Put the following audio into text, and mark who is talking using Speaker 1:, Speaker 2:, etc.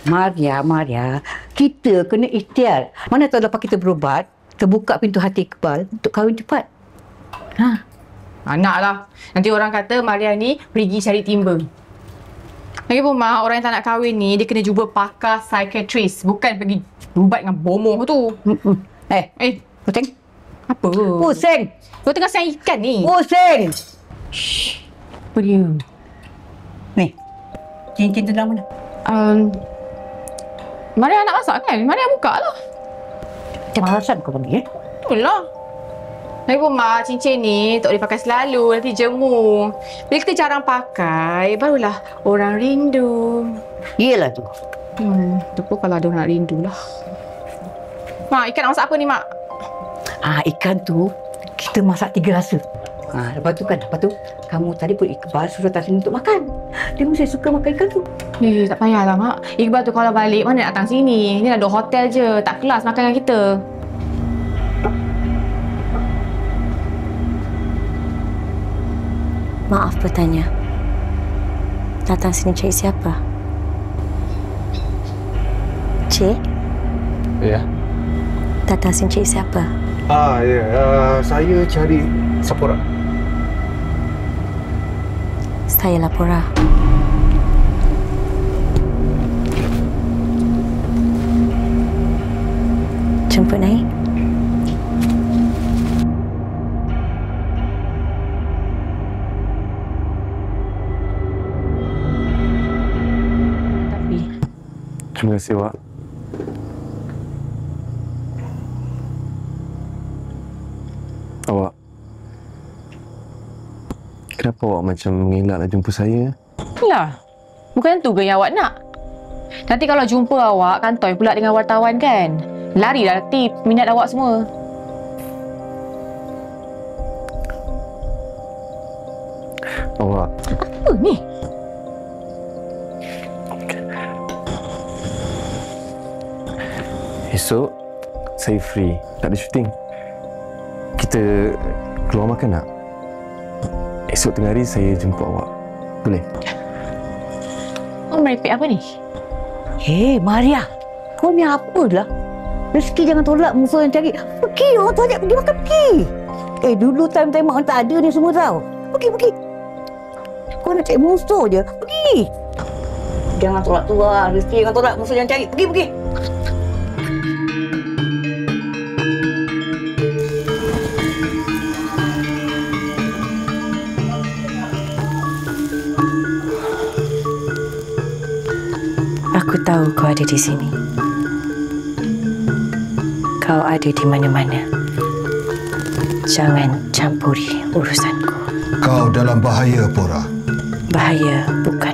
Speaker 1: Maria, kita kena ikhtiar. Mana tahu lepas kita berubat, terbuka pintu hati Iqbal untuk kahwin cepat.
Speaker 2: Naklah. Nanti orang kata Maria ni pergi cari timba. Lagipun Mak, orang yang tak nak kahwin ni, dia kena jumpa pakar psikiatris. Bukan pergi berubat dengan bomoh tu.
Speaker 1: Pusing?
Speaker 2: Apa?
Speaker 1: Pusing!
Speaker 2: Kau tengah sayang ikan ni.
Speaker 1: Pusing! Shh. Apa dia? Ni, cincin tu dalam mana?
Speaker 2: Maria nak masak kan? Maria buka lah.
Speaker 1: Macam alasan kau pergi,
Speaker 2: Betul lah. Lagipun Mak, cincin ni tak boleh pakai selalu, nanti jemur. Bila kita jarang pakai, barulah orang rindu.
Speaker 1: Yelah tu.
Speaker 2: Tu pun kalau ada orang nak rindu lah. Mak, ikan nak masak apa ni, Mak?
Speaker 1: Ikan tu, kita masak 3 rasa. Lepas tu kamu tadi pun Iqbal suruh datang sini untuk makan. Dia mesti suka makan ikan tu.
Speaker 2: Tak payahlah, Mak. Iqbal tu kalau balik, mana nak datang sini? Ni ada hotel je, tak kelas makan dengan kita.
Speaker 3: Maaf bertanya. Datang sini cari siapa? Cik?
Speaker 4: Ya.
Speaker 3: Datang sini cari siapa?
Speaker 4: Saya cari Sapora.
Speaker 3: Saya Lapora. Jemput naik.
Speaker 4: Terima kasih, Wak. Awak, kenapa awak macam mengelak nak jumpa saya?
Speaker 2: Lah, bukan tu ke yang awak nak? Nanti kalau jumpa awak, kantoi pula dengan wartawan kan? Larilah nanti minat awak semua.
Speaker 4: Awak.
Speaker 2: Apa ni?
Speaker 4: Esok, saya free. Tak ada syuting. Kita keluar makan tak? Esok tengah hari saya jemput awak. Boleh?
Speaker 2: Kau merepek apa ni?
Speaker 1: Maria. Kau ni apalah? Rezeki jangan tolak musuh yang cari. Pergi, orang tu ajak pergi makan, pergi. Dulu time-time mak tak ada ni semua tau. Pergi. Kau nak cari musuh je. Pergi. Jangan tolak Tuhan. Rezeki jangan tolak musuh yang cari. Pergi.
Speaker 3: Aku tahu kau ada di sini. Kau ada di mana-mana. Jangan campuri urusanku.
Speaker 5: Kau dalam bahaya, Pora.
Speaker 3: Bahaya bukan